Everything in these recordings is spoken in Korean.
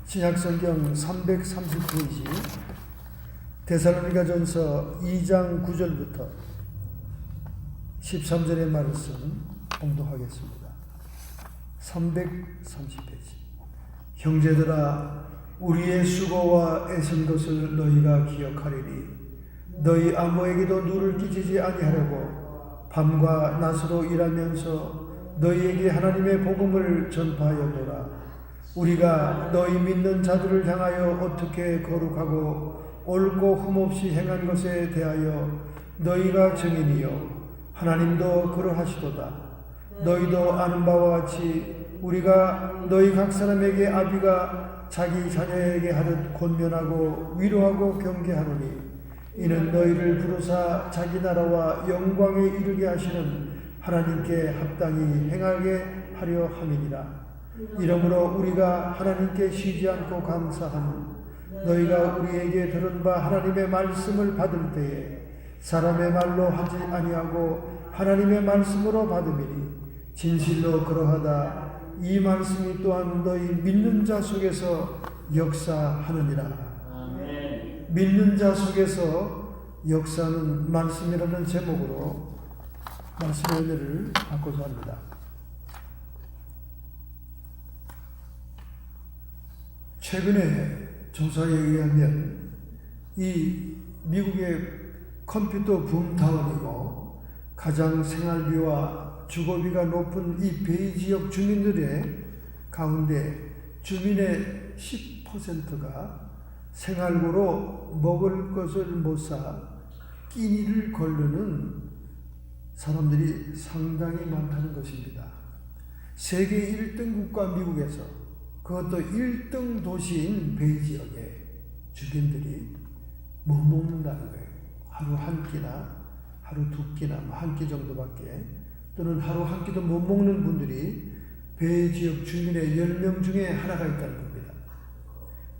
신약성경 339페이지 데살로니가전서 2장 9절부터 13절의 말씀 봉독하겠습니다. 330페이지. 형제들아, 우리의 수고와 애쓴 것을 너희가 기억하리니 너희 아무에게도 누를 끼치지 아니하려고 밤과 낮으로 일하면서 너희에게 하나님의 복음을 전파하였노라. 우리가 너희 믿는 자들을 향하여 어떻게 거룩하고 옳고 흠없이 행한 것에 대하여 너희가 증인이요 하나님도 그러하시도다. 너희도 아는 바와 같이 우리가 너희 각 사람에게 아비가 자기 자녀에게 하듯 권면하고 위로하고 경계하노니 이는 너희를 부르사 자기 나라와 영광에 이르게 하시는 하나님께 합당히 행하게 하려 함이니라. 이러므로 우리가 하나님께 쉬지 않고 감사하는 너희가 우리에게 들은 바 하나님의 말씀을 받을 때에 사람의 말로 하지 아니하고 하나님의 말씀으로 받음이니 진실로 그러하다. 이 말씀이 또한 너희 믿는 자 속에서 역사하느니라. 아멘. 믿는 자 속에서 역사하는 말씀이라는 제목으로 말씀의 은혜를 받고자 합니다. 최근에 조사에 의하면 이 미국의 컴퓨터 붐타운이고 가장 생활비와 주거비가 높은 이 베이 지역 주민들의 가운데 주민의 10%가 생활고로 먹을 것을 못 사 끼니를 거르는 사람들이 상당히 많다는 것입니다. 세계 1등 국가 미국에서 그것도 1등 도시인 베이 지역의 주민들이 못 먹는다는 거예요. 하루 한 끼나 하루 두 끼나 한 끼 정도밖에 또는 하루 한 끼도 못 먹는 분들이 베이 지역 주민의 10명 중에 하나가 있다는 겁니다.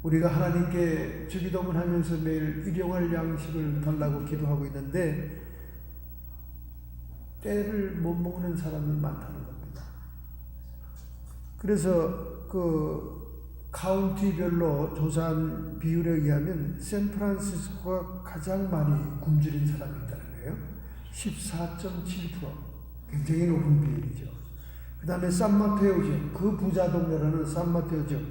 우리가 하나님께 주기도문 하면서 매일 일용할 양식을 달라고 기도하고 있는데 때를 못 먹는 사람이 많다는 겁니다. 그래서 그 카운티별로 조사한 비율에 의하면 샌프란시스코가 가장 많이 굶주린 사람이 있다는 거예요. 14.7%. 굉장히 높은 비율이죠. 그 다음에 산마테오 지역, 그 부자 동네라는 산마테오 지역,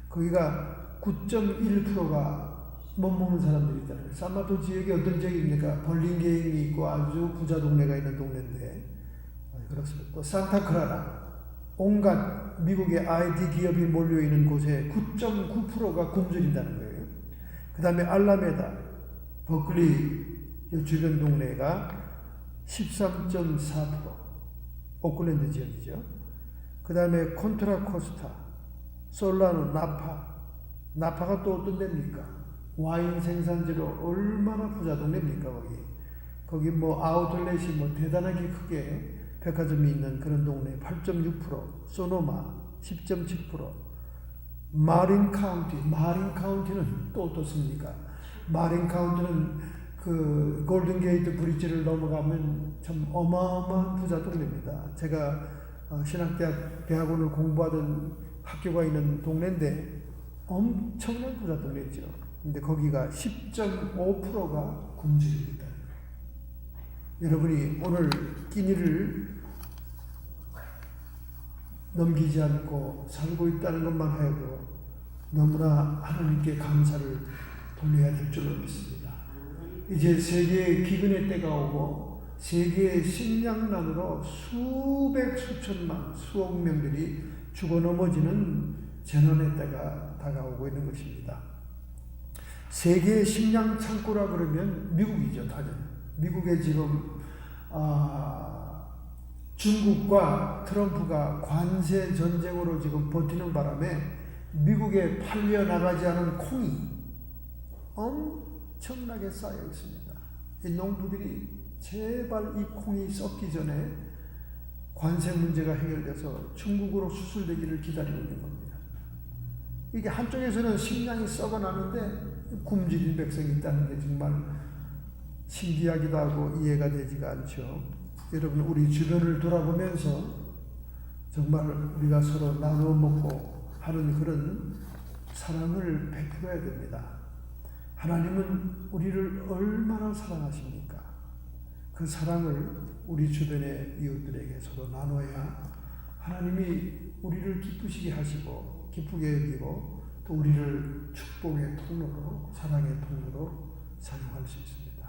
거기가 9.1%가 못 먹는 사람들이 있다는 거예요. 산마테오 지역이 어떤 지역입니까? 벌링게임이 있고 아주 부자 동네가 있는 동네인데 그렇습니다. 또 산타크라라, 온갖 미국의 IT 기업이 몰려있는 곳에 9.9%가 굶주린다는 거예요. 그 다음에 알라메다, 버클리 주변 동네가 13.4%, 오클랜드 지역이죠. 그 다음에 콘트라코스타, 솔라노, 나파가 또 어떤 데입니까? 와인 생산지로 얼마나 부자 동네입니까, 거기 뭐 아웃렛이 뭐 대단하게 크게 백화점이 있는 그런 동네 8.6%, 소노마 10.7%, 마린 카운티는 또 어떻습니까? 마린 카운티는 그 골든 게이트 브리지를 넘어가면 참 어마어마한 부자 동네입니다. 제가 신학대학 대학원을 공부하던 학교가 있는 동네인데 엄청난 부자 동네죠. 근데 거기가 10.5%가 굶주립니다. 여러분이 오늘 끼니를 넘기지 않고 살고 있다는 것만 하여도 너무나 하나님께 감사를 돌려야 될 줄로 믿습니다. 이제 세계의 기근의 때가 오고 세계의 식량난으로 수백 수천만 수억 명들이 죽어 넘어지는 재난의 때가 다가오고 있는 것입니다. 세계의 식량 창고라 그러면 미국이죠, 당연히. 미국에 지금 중국과 트럼프가 관세 전쟁으로 지금 버티는 바람에 미국에 팔려 나가지 않은 콩이 엄청나게 쌓여 있습니다. 이 농부들이 제발 이 콩이 썩기 전에 관세 문제가 해결돼서 중국으로 수출되기를 기다리고 있는 겁니다. 이게 한쪽에서는 식량이 썩어나는데 굶주린 백성이 있다는 게 정말 신기하기도 하고 이해가 되지가 않죠. 여러분, 우리 주변을 돌아보면서 정말 우리가 서로 나누어 먹고 하는 그런 사랑을 베풀어야 됩니다. 하나님은 우리를 얼마나 사랑하십니까? 그 사랑을 우리 주변의 이웃들에게서도 나눠야 하나님이 우리를 기쁘시게 하시고 기쁘게 여기고 또 우리를 축복의 통로로 사랑의 통로로 사용할 수 있습니다.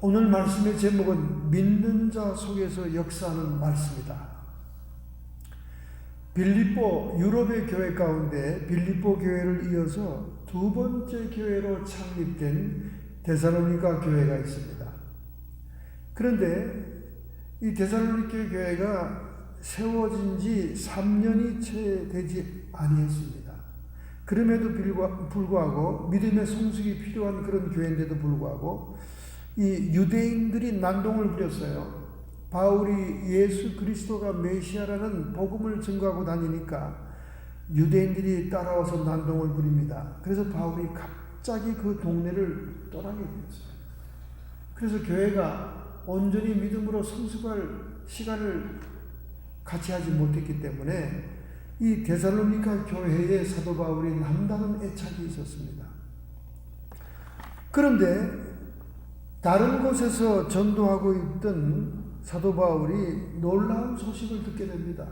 오늘 말씀의 제목은 믿는 자 속에서 역사하는 말씀이다. 빌립보 유럽의 교회 가운데 빌립보 교회를 이어서 두 번째 교회로 창립된 데살로니가 교회가 있습니다. 그런데 이 데살로니가 교회가 세워진 지 3년이 채 되지 아니했습니다. 그럼에도 불구하고 믿음의 성숙이 필요한 그런 교회인데도 불구하고 이 유대인들이 난동을 부렸어요. 바울이 예수 그리스도가 메시아라는 복음을 증거하고 다니니까 유대인들이 따라와서 난동을 부립니다. 그래서 바울이 갑자기 그 동네를 떠나게 되었어요. 그래서 교회가 온전히 믿음으로 성숙할 시간을 같이 하지 못했기 때문에 이 데살로니가 교회에 사도 바울이 남다른 애착이 있었습니다. 그런데 다른 곳에서 전도하고 있던 사도 바울이 놀라운 소식을 듣게 됩니다.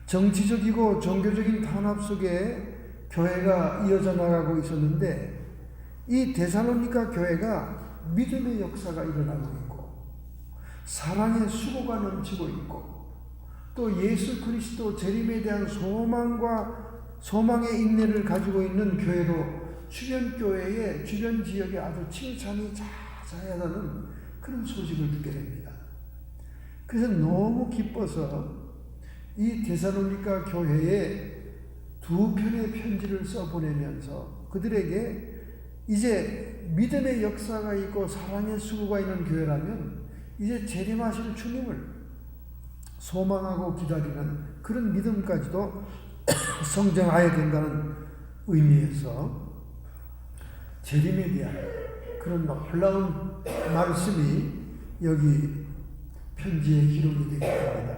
정치적이고 종교적인 탄압 속에 교회가 이어져 나가고 있었는데 이 데살로니가 교회가 믿음의 역사가 일어나고 있고 사랑의 수고가 넘치고 있고 또 예수 그리스도 재림에 대한 소망의 인내를 가지고 있는 교회로 주변 교회의 주변 지역에 아주 칭찬이 자자하다는 그런 소식을 듣게 됩니다. 그래서 너무 기뻐서 이 데살로니가 교회에 두 편의 편지를 써보내면서 그들에게 이제 믿음의 역사가 있고 사랑의 수고가 있는 교회라면 이제 재림하실 주님을 소망하고 기다리는 그런 믿음까지도 성장해야 된다는 의미에서 재림에 대한 그런 놀라운 말씀이 여기 편지에 기록이 되게 됩니다.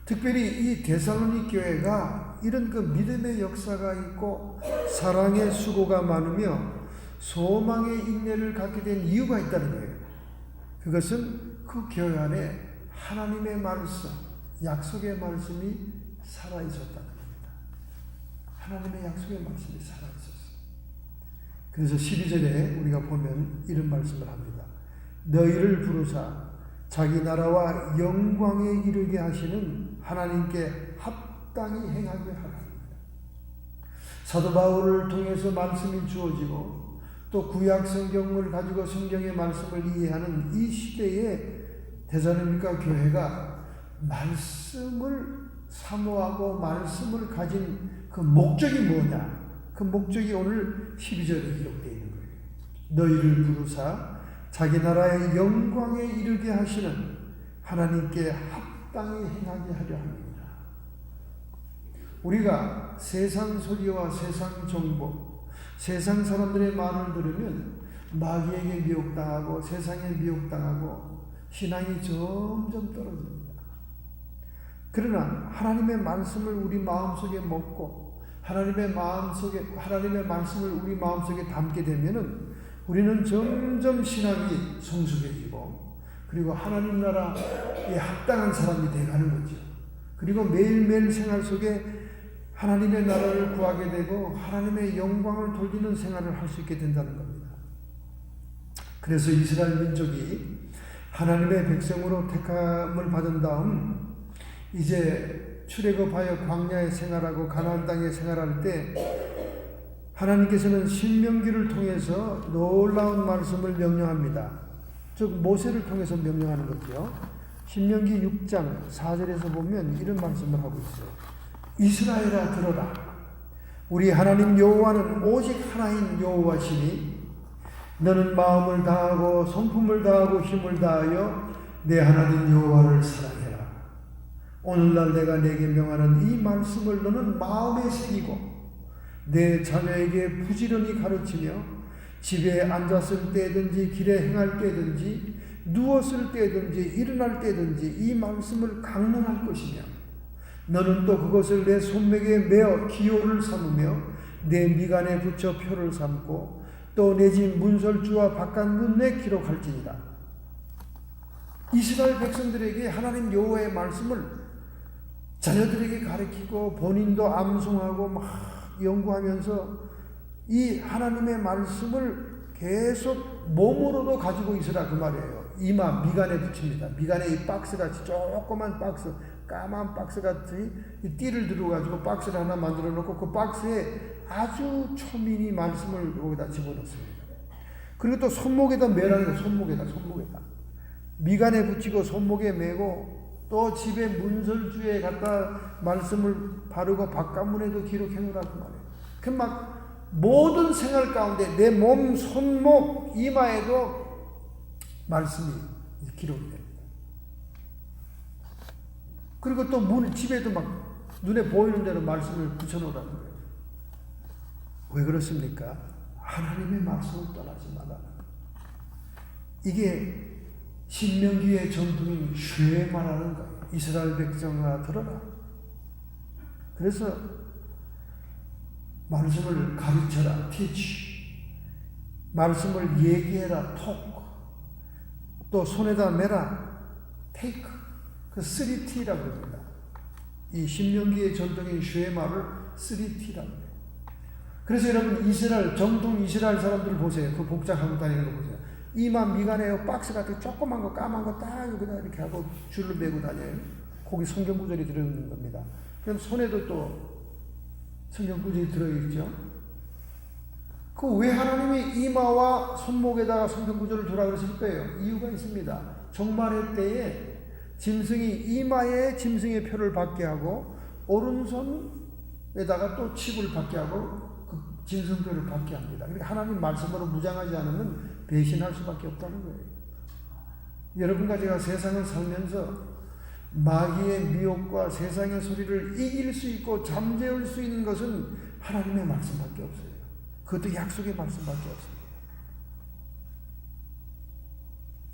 특별히 이 데살로니 교회가 이런 그 믿음의 역사가 있고 사랑의 수고가 많으며 소망의 인내를 갖게 된 이유가 있다는 거예요. 그것은 그 교회 안에 하나님의 말씀, 약속의 말씀이 살아있었다는 겁니다. 하나님의 약속의 말씀이 살아있었어요. 그래서 12절에 우리가 보면 이런 말씀을 합니다. 너희를 부르사 자기 나라와 영광에 이르게 하시는 하나님께 합당히 행하게 하라. 사도 바울을 통해서 말씀이 주어지고 또 구약 성경을 가지고 성경의 말씀을 이해하는 이 시대에 데살로니가 교회가 말씀을 사모하고 말씀을 가진 그 목적이 뭐냐? 그 목적이 오늘 12절에 기록되어 있는 거예요. 너희를 부르사 자기 나라의 영광에 이르게 하시는 하나님께 합당히 행하게 하려 합니다. 우리가 세상 소리와 세상 정보, 세상 사람들의 말을 들으면 마귀에게 미혹당하고 세상에 미혹당하고 신앙이 점점 떨어집니다. 그러나 하나님의 말씀을 우리 마음속에 먹고 하나님의 말씀을 우리 마음속에 담게 되면은 우리는 점점 신앙이 성숙해지고 그리고 하나님 나라에 합당한 사람이 되어가는 거죠. 그리고 매일매일 생활 속에 하나님의 나라를 구하게 되고 하나님의 영광을 돌리는 생활을 할 수 있게 된다는 겁니다. 그래서 이스라엘 민족이 하나님의 백성으로 택함을 받은 다음 이제 출애굽하여 광야에 생활하고 가나안 땅에 생활할 때 하나님께서는 신명기를 통해서 놀라운 말씀을 명령합니다. 즉 모세를 통해서 명령하는 거죠. 신명기 6장 4절에서 보면 이런 말씀을 하고 있어요. 이스라엘아 들어라. 우리 하나님 여호와는 오직 하나인 여호와시니 너는 마음을 다하고 성품을 다하고 힘을 다하여 내 하나님 여호와를 사랑해라. 오늘날 내가 내게 명하는 이 말씀을 너는 마음에 새기고 내 자녀에게 부지런히 가르치며 집에 앉았을 때든지 길에 행할 때든지 누웠을 때든지 일어날 때든지 이 말씀을 강론할 것이며 너는 또 그것을 내 손목에 메어 기호를 삼으며 내 미간에 붙여 표를 삼고 또 내 집 문설주와 바깥 문에 기록할지니라. 이스라엘 백성들에게 하나님 여호와의 말씀을 자녀들에게 가르치고 본인도 암송하고 막 연구하면서 이 하나님의 말씀을 계속 몸으로도 가지고 있으라 그 말이에요. 이마 미간에 붙입니다. 미간에 이 박스같이 조그만 박스, 까만 박스같이 이 띠를 들어가지고 박스를 하나 만들어 놓고 그 박스에 아주 초민이 말씀을 거기다 집어넣습니다. 그리고 또 손목에다 매라는 거예요. 손목에다. 미간에 붙이고 손목에 매고 또 집에 문설주에 갖다 말씀을 바르고 바깥문에도 기록해 놓으라 그 말이에요. 그 막 모든 생활 가운데 내 몸, 손목, 이마에도 말씀이 기록이 됩니다. 그리고 또 집에도 막 눈에 보이는 대로 말씀을 붙여놓으라는 거예요. 왜 그렇습니까? 하나님의 말씀을 떠나지 마라. 이게 신명기의 전통인 쉐마라는 거예요. 이스라엘 백성아 들어라. 그래서 말씀을 가르쳐라. teach. 말씀을 얘기해라. talk. 또 손에다 매라. take. 그 3T라고 합니다. 이 신명기의 전통인 쉐마를 3T라고 해요. 그래서 여러분 정통 이스라엘 사람들 보세요. 그 복장하고 다니는 거 보세요. 이마 미간에 박스 같은 조그만 거 까만 거 딱 여기다 이렇게 하고 줄을 매고 다녀요. 거기 성경 구절이 들어있는 겁니다. 그럼 손에도 또 성경 구절이 들어있죠. 그 왜 하나님이 이마와 손목에다가 성경 구절을 두라 그러실 거예요? 이유가 있습니다. 종말의 때에 이마에 짐승의 표를 받게 하고 오른손에다가 또 칩을 받게 하고 그 짐승표를 받게 합니다. 그러니까 하나님 말씀으로 무장하지 않으면 배신할 수밖에 없다는 거예요. 여러분과 제가 세상을 살면서 마귀의 미혹과 세상의 소리를 이길 수 있고 잠재울 수 있는 것은 하나님의 말씀밖에 없어요. 그것도 약속의 말씀밖에 없습니다.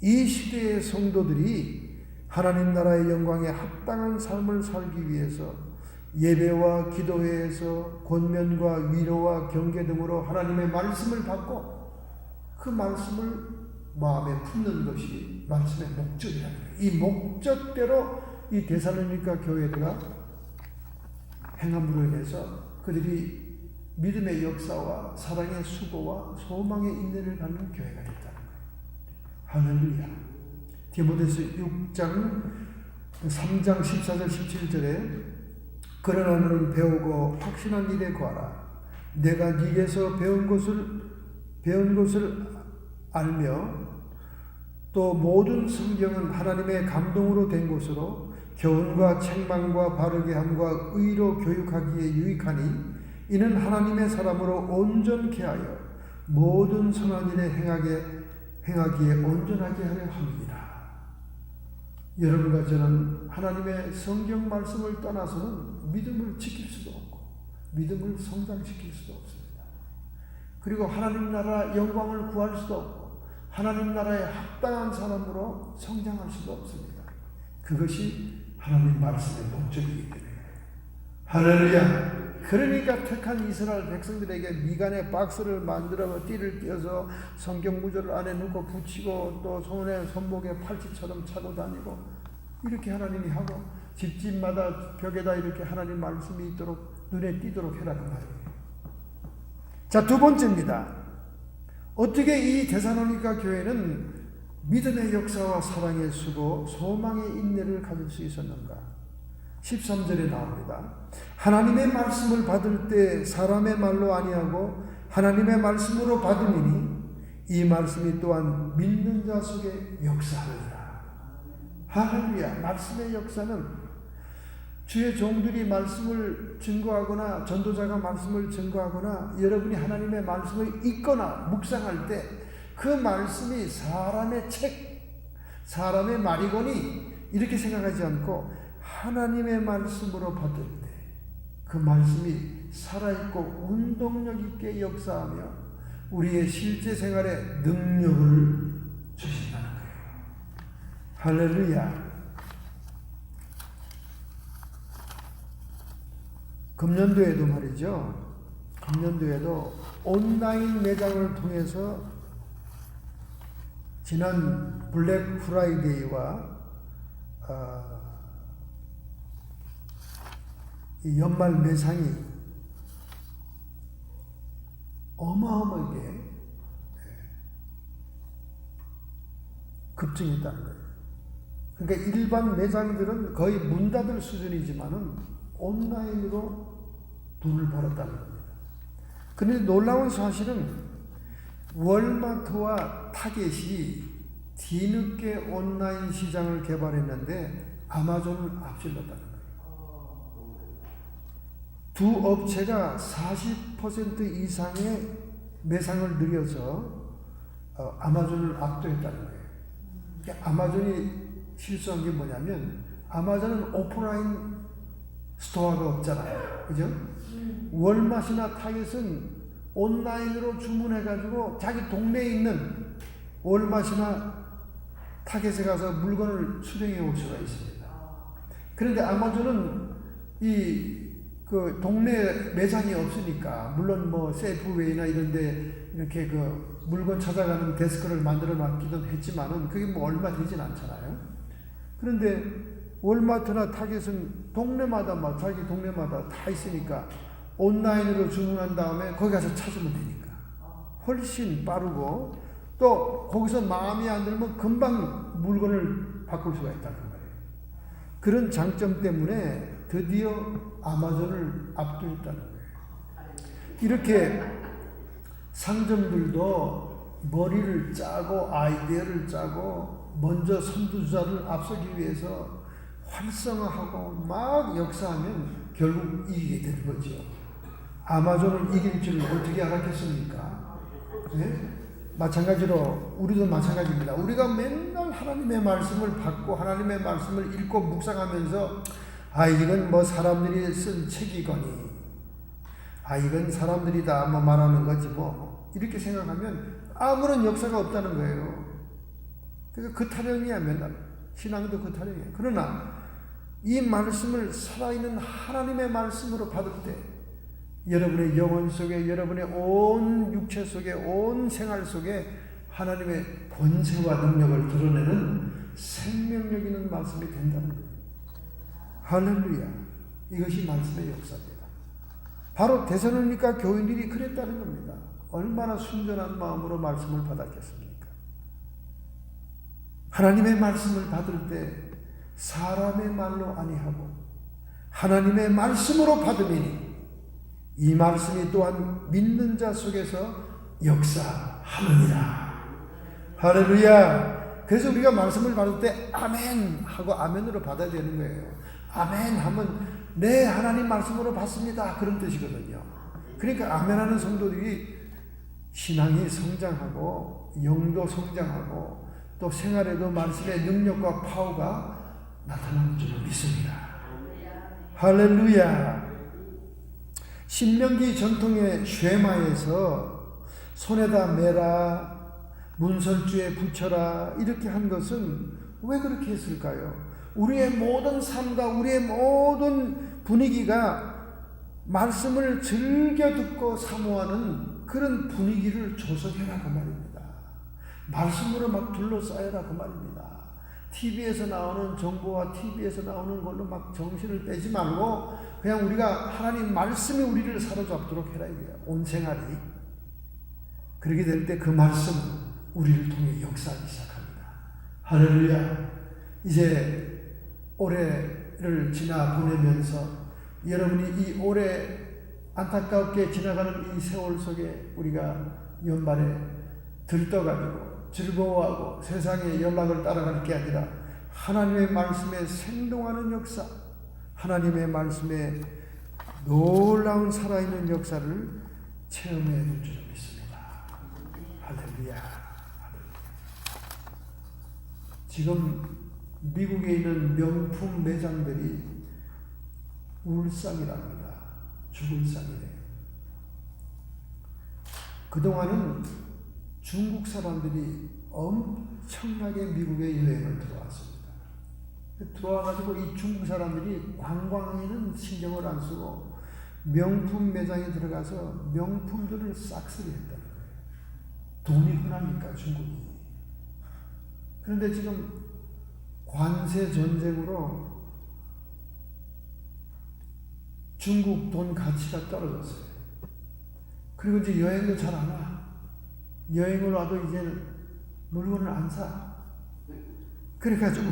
이 시대의 성도들이 하나님 나라의 영광에 합당한 삶을 살기 위해서 예배와 기도회에서 권면과 위로와 경계 등으로 하나님의 말씀을 받고 그 말씀을 마음에 품는 것이 말씀의 목적이라는 거예요. 이 목적대로 이 데살로니가 교회가 행함으로 인해서 그들이 믿음의 역사와 사랑의 수고와 소망의 인내를 갖는 교회가 됐다는 거예요. 할렐루야. 디모데서 6장 3장 14절 17절에 그러나 너는 배우고 확신한 일에 구하라. 내가 네게서 배운 것을 알며 또 모든 성경은 하나님의 감동으로 된 것으로 교훈과 책망과 바르게 함과 의로 교육하기에 유익하니 이는 하나님의 사람으로 온전케 하여 모든 선한 일에 행하기에 온전하게 하려 함이니라. 여러분과 저는 하나님의 성경 말씀을 떠나서는 믿음을 지킬 수도 없고 믿음을 성장시킬 수도 없습니다. 그리고 하나님 나라 영광을 구할 수도 없고 하나님 나라에 합당한 사람으로 성장할 수도 없습니다. 그것이 하나님 말씀의 목적이기 때문에. 할렐루야. 그러니까 택한 이스라엘 백성들에게 미간에 박스를 만들어 띠를 띄어서 성경 구절을 안에 넣고 붙이고 또 손목에 팔찌처럼 차고 다니고 이렇게 하나님이 하고 집집마다 벽에다 이렇게 하나님 말씀이 있도록 눈에 띄도록 해라는 말이에요. 자, 두 번째입니다. 어떻게 이 데살로니가 교회는 믿음의 역사와 사랑의 수고, 소망의 인내를 가질 수 있었는가? 13절에 나옵니다. 하나님의 말씀을 받을 때 사람의 말로 아니하고 하나님의 말씀으로 받으니 이 말씀이 또한 믿는 자 속에 역사하리라. 할렐루야. 말씀의 역사는 주의 종들이 말씀을 증거하거나 전도자가 말씀을 증거하거나 여러분이 하나님의 말씀을 읽거나 묵상할 때 그 말씀이 사람의 책, 사람의 말이거니 이렇게 생각하지 않고 하나님의 말씀으로 받을 때 그 말씀이 살아있고 운동력 있게 역사하며 우리의 실제 생활에 능력을 주신다는 거예요. 할렐루야. 금년도에도 말이죠. 금년도에도 온라인 매장을 통해서 지난 블랙 프라이데이와 이 연말 매상이 어마어마하게 급증했다는 거예요. 그러니까 일반 매장들은 거의 문 닫을 수준이지만은 온라인으로 돈을 벌었다는 겁니다. 그런데 놀라운 사실은 월마트와 타겟이 뒤늦게 온라인 시장을 개발했는데 아마존을 앞질렀다는 거예요. 두 업체가 40% 이상의 매상을 늘려서 아마존을 압도했다는 거예요. 그러니까 아마존이 실수한 게 뭐냐면 아마존은 오프라인 스토어가 없잖아요. 그죠? 월마트나 타겟은 온라인으로 주문해가지고 자기 동네에 있는 월마트나 타겟에 가서 물건을 수령해 올 수가 있습니다. 그런데 아마존은 그 동네 매장이 없으니까, 물론 뭐 세이프웨이나 이런데 이렇게 그 물건 찾아가는 데스크를 만들어 놨기도 했지만은 그게 뭐 얼마 되진 않잖아요. 그런데 월마트나 타겟은 동네마다 막 자기 동네마다 다 있으니까 온라인으로 주문한 다음에 거기 가서 찾으면 되니까 훨씬 빠르고, 또 거기서 마음이 안 들면 금방 물건을 바꿀 수가 있다는 거예요. 그런 장점 때문에 드디어 아마존을 압도했다는 거예요. 이렇게 상점들도 머리를 짜고 아이디어를 짜고 먼저 선두주자를 앞서기 위해서 활성화하고 막 역사하면 결국 이기게 되는 거죠. 아마존을 이길 줄 어떻게 알았겠습니까? 네? 마찬가지로 우리도 마찬가지입니다. 우리가 맨날 하나님의 말씀을 받고 하나님의 말씀을 읽고 묵상하면서 이건 뭐 사람들이 쓴 책이거니, 이건 사람들이 다 뭐 말하는 거지 뭐, 이렇게 생각하면 아무런 역사가 없다는 거예요. 그러니까 그 타령이야. 맨날 신앙도 그 타령이에요. 그러나 이 말씀을 살아있는 하나님의 말씀으로 받을 때 여러분의 영혼 속에, 여러분의 온 육체 속에, 온 생활 속에 하나님의 권세와 능력을 드러내는 생명력 있는 말씀이 된다는 거예요. 할렐루야. 이것이 말씀의 역사입니다. 바로 데살로니가 교인들이 그랬다는 겁니다. 얼마나 순전한 마음으로 말씀을 받았겠습니까? 하나님의 말씀을 받을 때 사람의 말로 아니하고 하나님의 말씀으로 받으니 이 말씀이 또한 믿는 자 속에서 역사하느니라. 할렐루야. 그래서 우리가 말씀을 받을 때 아멘 하고 아멘으로 받아야 되는 거예요. 아멘 하면 네, 하나님 말씀으로 받습니다, 그런 뜻이거든요. 그러니까 아멘하는 성도들이 신앙이 성장하고 영도 성장하고 또 생활에도 말씀의 능력과 파워가 나타나는 줄 믿습니다. 할렐루야. 신명기 전통의 쉐마에서 손에다 매라, 문설주에 붙여라 이렇게 한 것은 왜 그렇게 했을까요? 우리의 모든 삶과 우리의 모든 분위기가 말씀을 즐겨 듣고 사모하는 그런 분위기를 조성해라 그 말입니다. 말씀으로 막 둘러싸여라 그 말입니다. TV에서 나오는 정보와 TV에서 나오는 걸로 막 정신을 빼지 말고 그냥 우리가 하나님 말씀이 우리를 사로잡도록 해라 이거예요. 온 생활이. 그렇게 될 때 그 말씀은 우리를 통해 역사하기 시작합니다. 할렐루야. 이제 올해를 지나 보내면서 여러분이 이 올해 안타깝게 지나가는 이 세월 속에 우리가 연말에 들떠가지고 즐거워하고 세상의 연락을 따라갈 게 아니라 하나님의 말씀에 생동하는 역사, 하나님의 말씀에 놀라운 살아있는 역사를 체험해야 될 줄 믿습니다. 할렐루야. 지금 미국에 있는 명품 매장들이 울상이랍니다. 죽을 상이래요. 그동안은 중국 사람들이 엄청나게 미국에 여행을 들어왔습니다. 들어와가지고 이 중국 사람들이 관광에는 신경을 안 쓰고 명품 매장에 들어가서 명품들을 싹쓸이 했다는 거예요. 돈이 흔하니까 중국이. 그런데 지금 관세 전쟁으로 중국 돈 가치가 떨어졌어요. 그리고 이제 여행도 잘 안 와. 여행을 와도 이제는 물건을 안 사. 그래가지고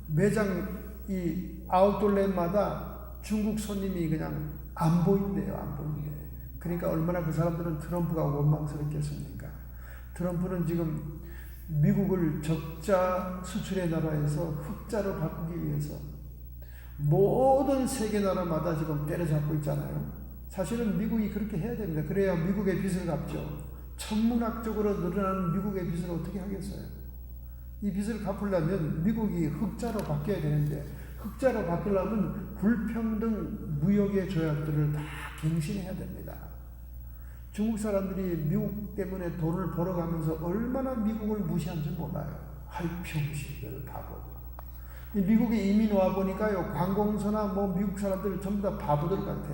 매장 이 아웃돌렛마다 중국 손님이 그냥 안 보인대요. 안 보인대. 그러니까 얼마나 그 사람들은 트럼프가 원망스럽겠습니까? 트럼프는 지금 미국을 적자 수출의 나라에서 흑자로 바꾸기 위해서 모든 세계 나라마다 지금 때려잡고 있잖아요. 사실은 미국이 그렇게 해야 됩니다. 그래야 미국의 빚을 갚죠. 천문학적으로 늘어나는 미국의 빚을 어떻게 하겠어요? 이 빚을 갚으려면 미국이 흑자로 바뀌어야 되는데, 흑자로 바꾸려면 불평등 무역의 조약들을 다 갱신해야 됩니다. 중국 사람들이 미국 때문에 돈을 벌어가면서 얼마나 미국을 무시한지 몰라요. 아이, 병신들 바보. 미국에 이민 와보니까요, 관공서나 뭐 미국 사람들 전부 다 바보들 같아.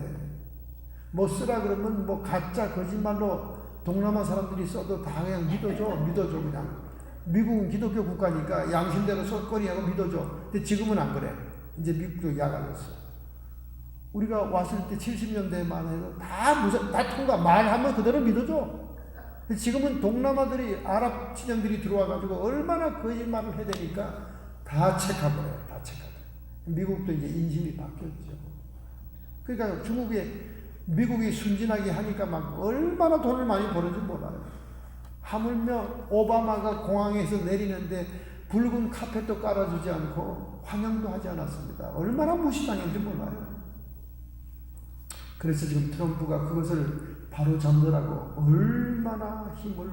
뭐 쓰라 그러면 뭐 가짜 거짓말로 동남아 사람들이 써도 다 그냥 믿어줘 그냥. 미국은 기독교 국가니까 양심대로 쏠거리하고 믿어줘. 근데 지금은 안 그래. 이제 미국도 약아졌어. 우리가 왔을 때 70년대만 해도 다 통과, 말하면 그대로 믿어줘. 지금은 동남아들이, 아랍 친형들이 들어와가지고 얼마나 거짓말을 해야 되니까 다 체크해버려요. 다 체크해버려요. 미국도 이제 인심이 바뀌었죠. 그러니까 미국이 순진하게 하니까 막 얼마나 돈을 많이 버는지 몰라요. 하물며 오바마가 공항에서 내리는데 붉은 카펫도 깔아주지 않고 환영도 하지 않았습니다. 얼마나 무시당했는지 몰라요. 그래서 지금 트럼프가 그것을 바로 잡느라고 얼마나 힘을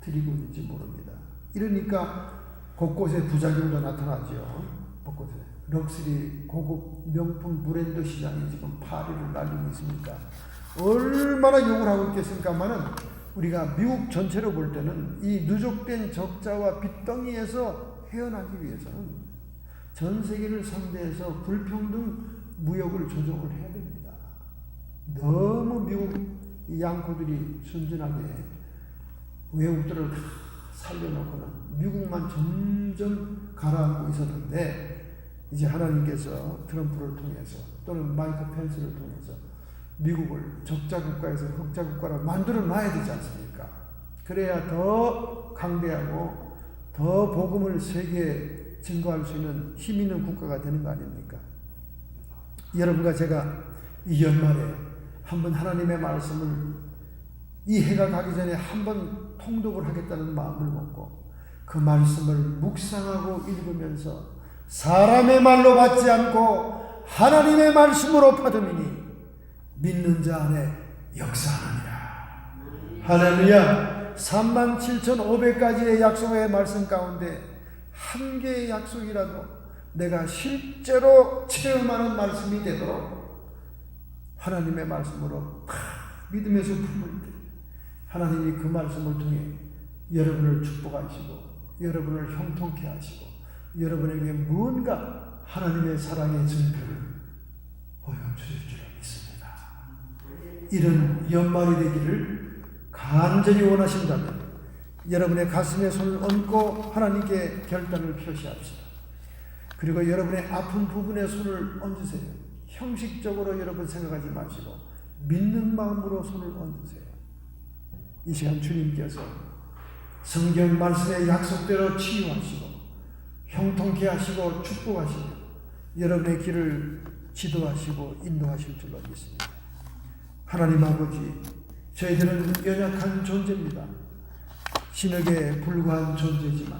들이고 있는지 모릅니다. 이러니까 곳곳에 부작용도 나타나죠. 곳곳에. 럭셔리 고급 명품 브랜드 시장이 지금 파리를 날리고 있으니까 얼마나 욕을 하고 있겠습니까마는, 우리가 미국 전체로 볼 때는 이 누적된 적자와 빚덩이에서 헤어나기 위해서는 전 세계를 상대해서 불평등 무역을 조정을 해야 됩니다. 너무 미국 양코들이 순진하게 외국들을 다 살려놓고는 미국만 점점 가라앉고 있었는데, 이제 하나님께서 트럼프를 통해서 또는 마이크 펜스를 통해서 미국을 적자 국가에서 흑자 국가로 만들어 놔야 되지 않습니까? 그래야 더 강대하고 더 복음을 세계에 증거할 수 있는 힘 있는 국가가 되는 거 아닙니까? 여러분과 제가 이 연말에 한번 하나님의 말씀을 이 해가 가기 전에 한번 통독을 하겠다는 마음을 먹고 그 말씀을 묵상하고 읽으면서 사람의 말로 받지 않고 하나님의 말씀으로 받음이니 믿는 자 안에 역사하느니라. 할렐루야. 37,500가지의 약속의 말씀 가운데 한 개의 약속이라도 내가 실제로 체험하는 말씀이 되도록 하나님의 말씀으로 믿음에서 품을 때 하나님이 그 말씀을 통해 여러분을 축복하시고 여러분을 형통케 하시고 여러분에게 무언가 하나님의 사랑의 증표를 보여주실 줄 믿습니다. 이런 연말이 되기를 간절히 원하신다면 여러분의 가슴에 손을 얹고 하나님께 결단을 표시합시다. 그리고 여러분의 아픈 부분에 손을 얹으세요. 형식적으로 여러분 생각하지 마시고 믿는 마음으로 손을 얹으세요. 이 시간 주님께서 성경 말씀의 약속대로 치유하시고 형통케 하시고 축복하시고 여러분의 길을 지도하시고 인도하실 줄로 믿습니다. 하나님 아버지, 저희들은 연약한 존재입니다. 신에게 불과한 존재지만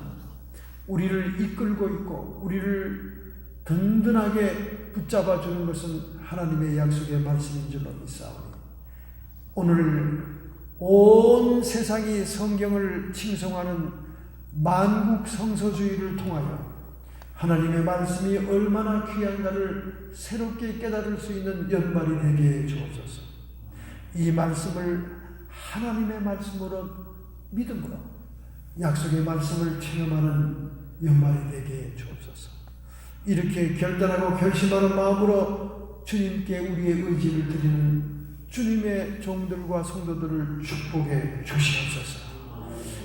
우리를 이끌고 있고 우리를 든든하게 붙잡아 주는 것은 하나님의 약속의 말씀인 줄로 믿사오니 오늘 온 세상이 성경을 칭송하는 만국 성서주의를 통하여 하나님의 말씀이 얼마나 귀한가를 새롭게 깨달을 수 있는 연말이 되게 해 주옵소서. 이 말씀을 하나님의 말씀으로 믿음으로 약속의 말씀을 체험하는 연말이 되게 해 주옵소서. 이렇게 결단하고 결심하는 마음으로 주님께 우리의 의지를 드리는 주님의 종들과 성도들을 축복해 주시옵소서.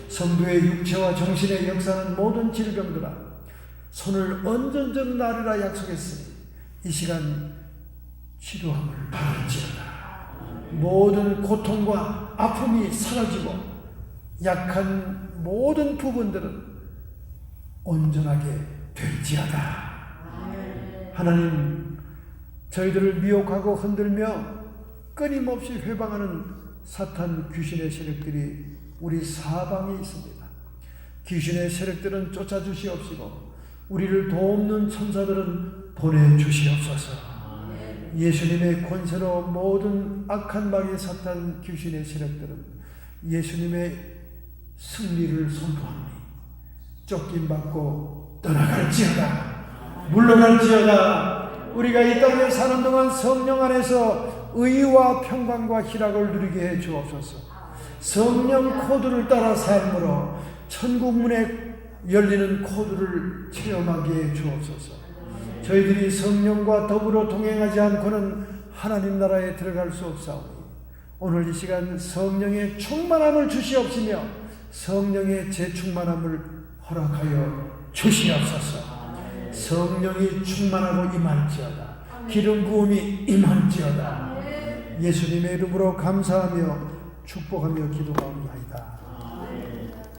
성도의 육체와 정신의 역사는 모든 질병들아 손을 얹은 나르라 약속했으니 이 시간 치료함을 받을지어다. 모든 고통과 아픔이 사라지고 약한 모든 부분들은 온전하게 될지어다. 하나님, 저희들을 미혹하고 흔들며 끊임없이 회방하는 사탄 귀신의 세력들이 우리 사방에 있습니다. 귀신의 세력들은 쫓아주시옵시고 우리를 돕는 천사들은 보내주시옵소서. 예수님의 권세로 모든 악한 마귀 사탄 귀신의 세력들은 예수님의 승리를 선포하니 쫓김받고 떠나갈지어다. 물러갈지어다. 우리가 이 땅에 사는 동안 성령 안에서 의와 평강과 희락을 누리게 해 주옵소서. 성령 코드를 따라 삶으로 천국 문에 열리는 코드를 체험하게 해 주옵소서. 저희들이 성령과 더불어 동행하지 않고는 하나님 나라에 들어갈 수 없사오니 오늘 이 시간 성령의 충만함을 주시옵시며 성령의 재충만함을 허락하여 주시옵소서. 성령이 충만하고 임할지어다. 기름 부음이 임할지어다. 예수님의 이름으로 감사하며 축복하며 기도하옵나이다.